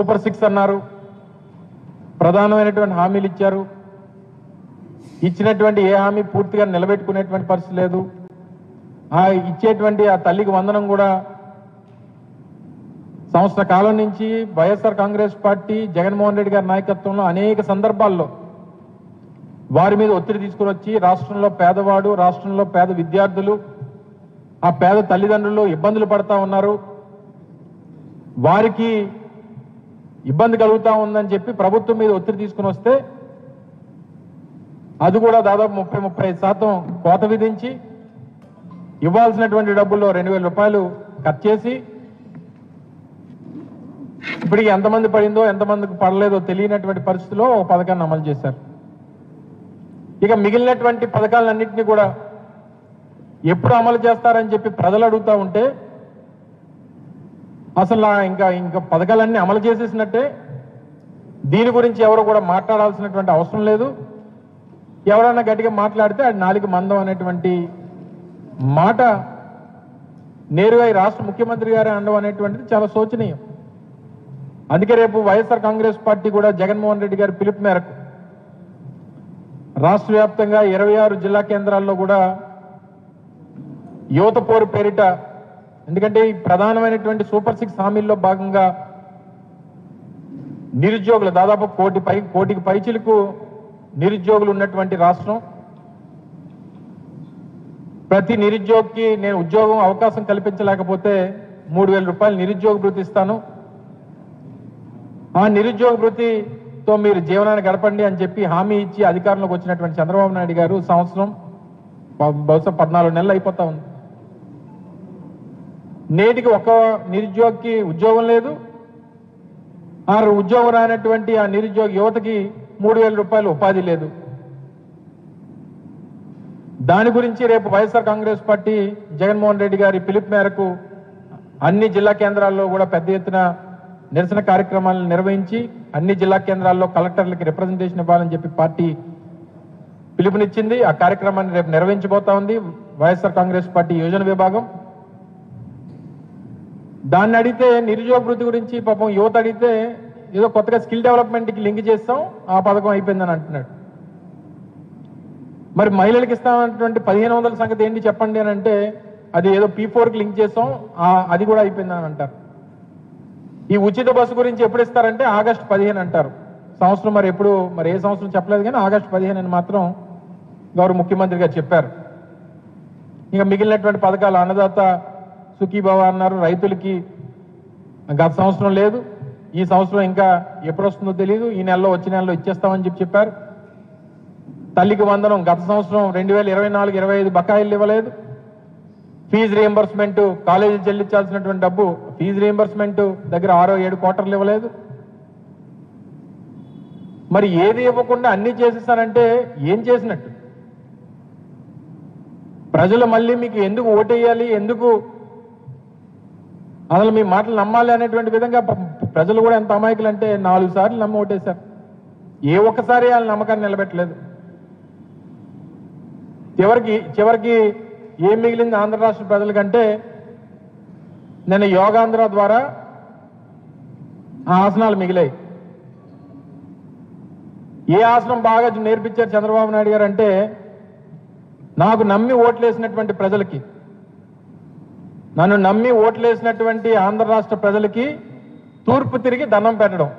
Super 6 అన్నారు, ప్రధానమైనటువంటి హామీలు ఇచ్చారు. ఇచ్చినటువంటి ఏ హామీ పూర్తిగా నిలబెట్టుకునేటువంటి పరిస్థితి లేదు. ఇచ్చేటువంటి ఆ తల్లికి వందనం కూడా సంవత్సర కాలం నుంచి వైఎస్ఆర్ కాంగ్రెస్ పార్టీ జగన్మోహన్ రెడ్డి గారి నాయకత్వంలో అనేక సందర్భాల్లో వారి మీద ఒత్తిడి తీసుకుని వచ్చి రాష్ట్రంలో పేదవాడు, రాష్ట్రంలో పేద విద్యార్థులు, ఆ పేద తల్లిదండ్రులు ఇబ్బందులు పడతా ఉన్నారు, వారికి ఇబ్బంది కలుగుతా ఉందని చెప్పి ప్రభుత్వం మీద ఒత్తిడి తీసుకుని వస్తే అది కూడా దాదాపు 30-35% కోత విధించి ఇవ్వాల్సినటువంటి డబ్బుల్లో 2,000 రూపాయలు కట్ చేసి ఇప్పటికి ఎంతమంది పడిందో ఎంతమందికి పడలేదో తెలియనటువంటి పరిస్థితిలో ఒక పథకాన్ని అమలు చేశారు. ఇక మిగిలినటువంటి పథకాలన్నింటినీ కూడా ఎప్పుడు అమలు చేస్తారని చెప్పి ప్రజలు అడుగుతూ ఉంటే అసలు ఇంకా పథకాలన్నీ అమలు చేసేసినట్టే, దీని గురించి ఎవరు కూడా మాట్లాడాల్సినటువంటి అవసరం లేదు. ఎవరైనా గట్టిగా మాట్లాడితే అది నాలుగు మందం అనేటువంటి మాట నేరుగా ఈ రాష్ట్ర ముఖ్యమంత్రి గారే అనడం అనేటువంటిది చాలా శోచనీయం. అందుకే రేపు వైఎస్ఆర్ కాంగ్రెస్ పార్టీ కూడా జగన్మోహన్ రెడ్డి గారి పిలుపు మేరకు రాష్ట్ర వ్యాప్తంగా 26 జిల్లా కేంద్రాల్లో కూడా యువత పోరు పేరిట, ఎందుకంటే ఈ ప్రధానమైనటువంటి సూపర్ 6 హామీల్లో భాగంగా నిరుద్యోగులు దాదాపు కోటికి పైచిలకు నిరుద్యోగులు ఉన్నటువంటి రాష్ట్రం. ప్రతి నిరుద్యోగికి నేను ఉద్యోగం అవకాశం కల్పించలేకపోతే 3,000 రూపాయలు నిరుద్యోగ భృతి ఇస్తాను, ఆ నిరుద్యోగ భృతితో మీరు జీవనాన్ని గడపండి అని చెప్పి హామీ ఇచ్చి అధికారంలోకి వచ్చినటువంటి చంద్రబాబు నాయుడు గారు సంవత్సరం బహుశా 14 నెలలు అయిపోతా ఉంది. నేటికి ఒక నిరుద్యోగికి ఉద్యోగం లేదు. ఆ ఉద్యోగం రానటువంటి ఆ నిరుద్యోగ యువతకి 3,000 రూపాయలు ఉపాధి లేదు. దాని గురించి రేపు వైఎస్ఆర్ కాంగ్రెస్ పార్టీ జగన్మోహన్ రెడ్డి గారి పిలుపు మేరకు అన్ని జిల్లా కేంద్రాల్లో కూడా పెద్ద ఎత్తున నిరసన కార్యక్రమాలను నిర్వహించి అన్ని జిల్లా కేంద్రాల్లో కలెక్టర్లకి రిప్రజెంటేషన్ ఇవ్వాలని చెప్పి పార్టీ పిలుపునిచ్చింది. ఆ కార్యక్రమాన్ని రేపు నిర్వహించబోతా ఉంది వైఎస్ఆర్ కాంగ్రెస్ పార్టీ యోజన విభాగం. దాన్ని అడిగితే నిరుద్యోగ వృత్తి గురించి పాపం యువత అడిగితే ఏదో కొత్తగా స్కిల్ డెవలప్మెంట్కి లింక్ చేస్తాం, ఆ పథకం అయిపోయిందని అంటున్నాడు. మరి మహిళలకు ఇస్తామన్నటువంటి 1,500 సంగతి ఏంటి చెప్పండి అని అంటే అది ఏదో P4కి లింక్ చేస్తాం, అది కూడా అయిపోయిందని అంటారు. ఈ ఉచిత బస్సు గురించి ఎప్పుడు ఇస్తారంటే ఆగస్టు 15 అంటారు. సంవత్సరం మరి ఏ సంవత్సరం చెప్పలేదు కానీ ఆగస్టు 15 అని మాత్రం గౌరవ ముఖ్యమంత్రి గారు చెప్పారు. ఇంకా మిగిలినటువంటి పథకాలు అన్నదాత సుఖీభవ అన్నారు, రైతులకి గత సంవత్సరం లేదు, ఈ సంవత్సరం ఇంకా ఎప్పుడు వస్తుందో తెలియదు, ఈ నెలలో వచ్చే నెలలో ఇచ్చేస్తామని చెప్పారు. తల్లికి వందనం గత సంవత్సరం 2024-25 బకాయిలు ఇవ్వలేదు. ఫీజు రీఎంబర్స్మెంట్ కాలేజీ చెల్లించాల్సినటువంటి డబ్బు ఫీజు రీఎంబర్స్మెంట్ దగ్గర 6-7 క్వార్టర్లు ఇవ్వలేదు. మరి ఏది ఇవ్వకుండా అన్ని చేసేస్తారంటే ఏం చేసినట్టు? ప్రజలు మళ్ళీ మీకు ఎందుకు ఓటేయాలి, ఎందుకు అసలు మీ మాటలు నమ్మాలి అనేటువంటి విధంగా ప్రజలు కూడా ఎంత అమాయకులు అంటే 4 సార్లు నమ్మి ఓటేశారు. ఏ ఒక్కసారి వాళ్ళ నమ్మకాన్ని నిలబెట్టలేదు. చివరికి ఏం మిగిలింది ఆంధ్ర రాష్ట్ర ప్రజలకంటే నేను యోగాంధ్ర ద్వారా ఆ ఆసనాలు మిగిలాయి. ఏ ఆసనం బాగా నేర్పించారు చంద్రబాబు నాయుడు గారు అంటే నాకు నమ్మి ఓట్లేసినటువంటి ప్రజలకి, నన్ను నమ్మి ఓట్లేసినటువంటి ఆంధ్ర రాష్ట్ర ప్రజలకి తూర్పు తిరిగి దండం పెట్టడం.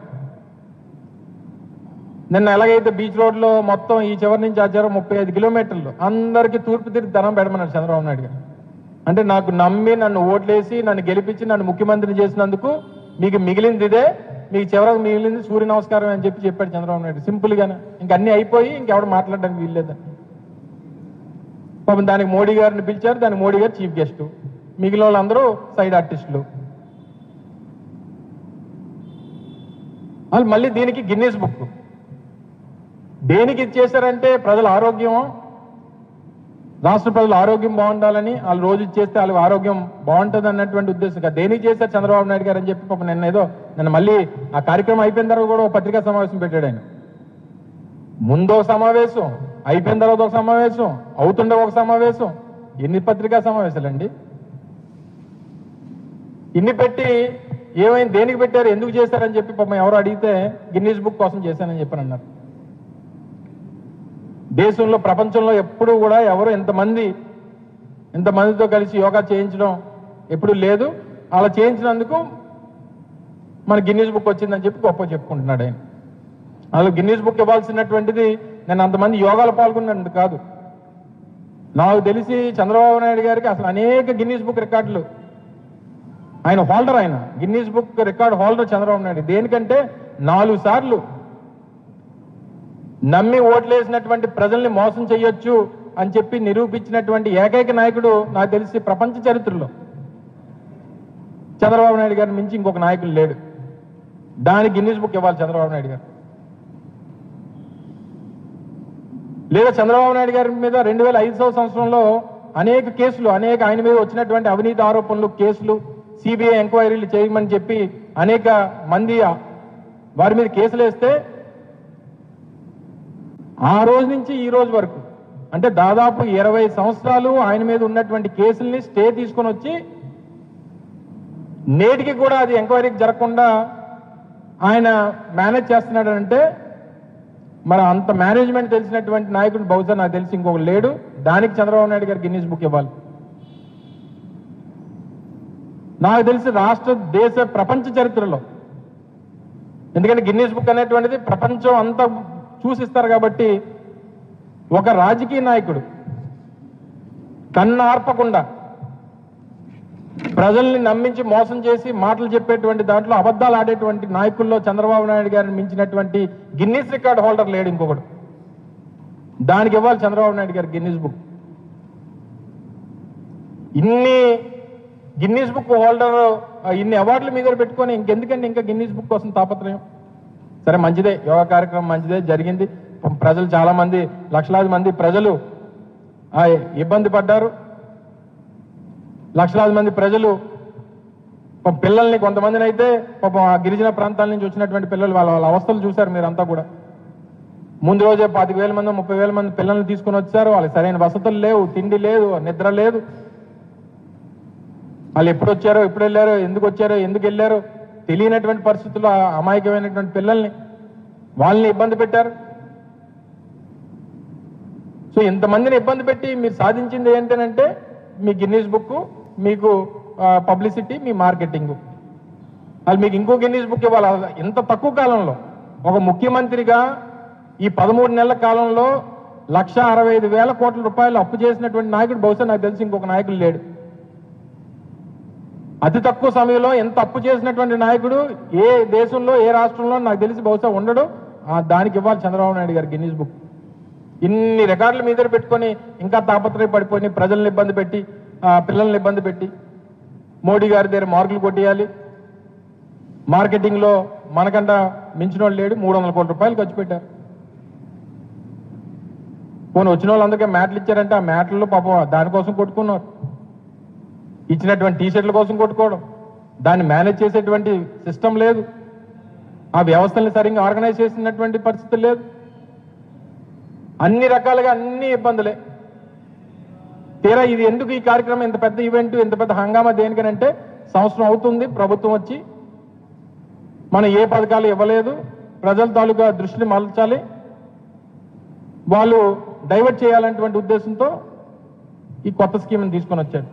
నిన్న ఎలాగైతే బీచ్ రోడ్లో మొత్తం ఈ చివరి నుంచి ఆ చివరి 35 కిలోమీటర్లు అందరికీ తూర్పు తిరిగి దండం పెట్టమన్నాడు చంద్రబాబు నాయుడు గారు. అంటే నాకు నమ్మి నన్ను ఓట్లేసి నన్ను గెలిపించి నన్ను ముఖ్యమంత్రిని చేసినందుకు మీకు మిగిలింది ఇదే, మీకు చివరకు మిగిలింది సూర్య నమస్కారం అని చెప్పాడు చంద్రబాబు నాయుడు సింపుల్గానే. ఇంకన్నీ అయిపోయి ఇంకెవడు మాట్లాడడానికి వీల్లేదని పాపం దానికి మోడీ గారిని పిలిచారు, దానికి మోడీ గారు చీఫ్ గెస్ట్, మిగిలిన వాళ్ళందరూ సైడ్ ఆర్టిస్టులు. వాళ్ళు మళ్ళీ దీనికి గిన్నీస్ బుక్ దేనికి ఇచ్చేశారంటే ప్రజల ఆరోగ్యం, రాష్ట్ర ప్రజల ఆరోగ్యం బాగుండాలని, వాళ్ళు రోజు ఇచ్చేస్తే వాళ్ళ ఆరోగ్యం బాగుంటుంది అన్నటువంటి ఉద్దేశంగా దేనికి చేశారు చంద్రబాబు నాయుడు గారు అని చెప్పి పాపం నిన్న మళ్ళీ ఆ కార్యక్రమం అయిపోయిన తర్వాత కూడా ఒక పత్రికా సమావేశం పెట్టాడు ఆయన. ముందో సమావేశం, అయిపోయిన తర్వాత ఒక సమావేశం, అవుతుండే ఒక సమావేశం, ఎన్ని పత్రికా సమావేశాలండి? ఇన్ని పెట్టి ఏమైంది, దేనికి పెట్టారు, ఎందుకు చేశారని చెప్పి పాపం ఎవరు అడిగితే గిన్నీస్ బుక్ కోసం చేశానని చెప్పని అన్నారు. దేశంలో ప్రపంచంలో ఎప్పుడూ కూడా ఎవరు ఇంతమందితో కలిసి యోగా చేయించడం ఎప్పుడూ లేదు. అలా చేయించినందుకు మన గిన్నీస్ బుక్ వచ్చిందని చెప్పి గొప్ప చెప్పుకుంటున్నాడు ఆయన. అసలు గిన్నీస్ బుక్ ఇవ్వాల్సినటువంటిది నేను అంతమంది యోగాలు పాల్గొన్నాను కాదు. నాకు తెలిసి చంద్రబాబు నాయుడు గారికి అసలు అనేక గిన్నీస్ బుక్ రికార్డులు ఆయన హోల్డర్, ఆయన Guinness book record holder Chandrababu Naidu. దేనికంటే 4 సార్లు నమ్మి ఓట్లేసినటువంటి ప్రజల్ని మోసం చేయొచ్చు అని చెప్పి నిరూపించినటువంటి ఏకైక నాయకుడు నాకు తెలిసి ప్రపంచ చరిత్రలో చంద్రబాబు నాయుడు గారిని మించి ఇంకొక నాయకుడు లేడు. దానికి గిన్నీస్ బుక్ ఇవ్వాలి చంద్రబాబు నాయుడు గారు. లేదా చంద్రబాబు నాయుడు గారి మీద 2005వ సంవత్సరంలో అనేక కేసులు, ఆయన మీద వచ్చినటువంటి అవినీతి ఆరోపణలు, కేసులు, సిబిఐ ఎంక్వైరీలు చేయమని చెప్పి అనేక మంది వారి మీద కేసులు వేస్తే ఆ రోజు నుంచి ఈ రోజు వరకు అంటే దాదాపు 20 సంవత్సరాలు ఆయన మీద ఉన్నటువంటి కేసుల్ని స్టే తీసుకొని వచ్చి నేటికి కూడా అది ఎంక్వైరీకి జరగకుండా ఆయన మేనేజ్ చేస్తున్నాడంటే మరి అంత మేనేజ్మెంట్ తెలిసినటువంటి నాయకుడు బహుశా నాకు తెలిసి ఇంకొక లేడు. దానికి చంద్రబాబు నాయుడు గారు గిన్నీస్ బుక్ ఇవ్వాలి. నాకు తెలిసి రాష్ట్ర, దేశ, ప్రపంచ చరిత్రలో, ఎందుకంటే గిన్నీస్ బుక్ అనేటువంటిది ప్రపంచం అంతా చూసిస్తారు కాబట్టి ఒక రాజకీయ నాయకుడు కన్నార్పకుండా ప్రజల్ని నమ్మించి మోసం చేసి మాటలు చెప్పేటువంటి దాంట్లో అబద్ధాలు ఆడేటువంటి నాయకుల్లో చంద్రబాబు నాయుడు గారిని మించినటువంటి గిన్నీస్ రికార్డ్ హోల్డర్ లేడు ఇంకొకడు. దానికి ఇవ్వాలి చంద్రబాబు నాయుడు గారు గిన్నీస్ బుక్. ఇన్ని గిన్నీస్ బుక్ హోల్డర్ ఇన్ని అవార్డుల మీద పెట్టుకొని ఇంకెందుకండి ఇంకా గిన్నీస్ బుక్ కోసం తాపత్రయం? సరే, మంచిదే, యోగా కార్యక్రమం మంచిదే, జరిగింది. ప్రజలు చాలా మంది, లక్షలాది మంది ప్రజలు ఇబ్బంది పడ్డారు. లక్షలాది మంది ప్రజలు పిల్లల్ని, కొంతమందిని అయితే పాపం ఆ గిరిజన ప్రాంతాల నుంచి వచ్చినటువంటి పిల్లలు వాళ్ళ అవస్థలు చూశారు మీరంతా కూడా. ముందు రోజే 25,000 మంది 30,000 మంది పిల్లల్ని తీసుకుని వచ్చారు. వాళ్ళకి సరైన వసతులు లేవు, తిండి లేదు, నిద్ర లేదు. వాళ్ళు ఎప్పుడు వచ్చారో, ఎప్పుడు వెళ్ళారో, ఎందుకు వచ్చారో, ఎందుకు వెళ్ళారో తెలియనటువంటి పరిస్థితుల్లో అమాయకమైనటువంటి పిల్లల్ని వాళ్ళని ఇబ్బంది పెట్టారు. సో ఇంతమందిని ఇబ్బంది పెట్టి మీరు సాధించింది ఏంటంటే మీ గిన్నీస్ బుక్, మీకు పబ్లిసిటీ, మీ మార్కెటింగ్. అది మీకు ఇంకో గిన్నీస్ బుక్ ఇవ్వాలి. ఇంత తక్కువ కాలంలో ఒక ముఖ్యమంత్రిగా ఈ 13 నెలల కాలంలో 1,65,000 కోట్ల రూపాయలు అప్పు చేసినటువంటి నాయకుడు బహుశా నాకు తెలిసి ఇంకొక నాయకుడు లేడు. అతి తక్కువ సమయంలో ఎంత అప్పు చేసినటువంటి నాయకుడు ఏ దేశంలో, ఏ రాష్ట్రంలో నాకు తెలిసి బహుశా ఉండడు. దానికి ఇవ్వాలి చంద్రబాబు నాయుడు గారు గిన్నీస్ బుక్. ఇన్ని రికార్డుల మీద పెట్టుకొని ఇంకా తాపత్రయ పడిపోయి ప్రజల్ని ఇబ్బంది పెట్టి, పిల్లల్ని ఇబ్బంది పెట్టి మోడీ గారి దగ్గర మార్కులు కొట్టేయాలి. మార్కెటింగ్లో మనకంట మించిన వాళ్ళు లేడు. 300 కోట్ల రూపాయలు ఖర్చు పెట్టారు. పోనీ వచ్చిన వాళ్ళందరికీ మ్యాట్లు ఇచ్చారంటే ఆ మ్యాట్లలో పాపం దానికోసం కొట్టుకున్నారు. ఇచ్చినటువంటి టీషర్ట్ల కోసం కొట్టుకోవడం, దాన్ని మేనేజ్ చేసేటువంటి సిస్టమ్ లేదు. ఆ వ్యవస్థల్ని సరిగ్గా ఆర్గనైజ్ చేసినటువంటి పరిస్థితి లేదు. అన్ని రకాలుగా అన్ని ఇబ్బందులే. తీరా ఇది ఎందుకు ఈ కార్యక్రమం, ఇంత పెద్ద ఈవెంట్, ఇంత పెద్ద హంగామా దేనికనంటే సంవత్సరం అవుతుంది ప్రభుత్వం వచ్చి, మనం ఏ పథకాలు ఇవ్వలేదు, ప్రజల తాలూకా దృష్టిని మలచాలి, వాళ్ళు డైవర్ట్ చేయాలనేటువంటి ఉద్దేశంతో ఈ కొత్త స్కీమ్ని తీసుకొని వచ్చాడు.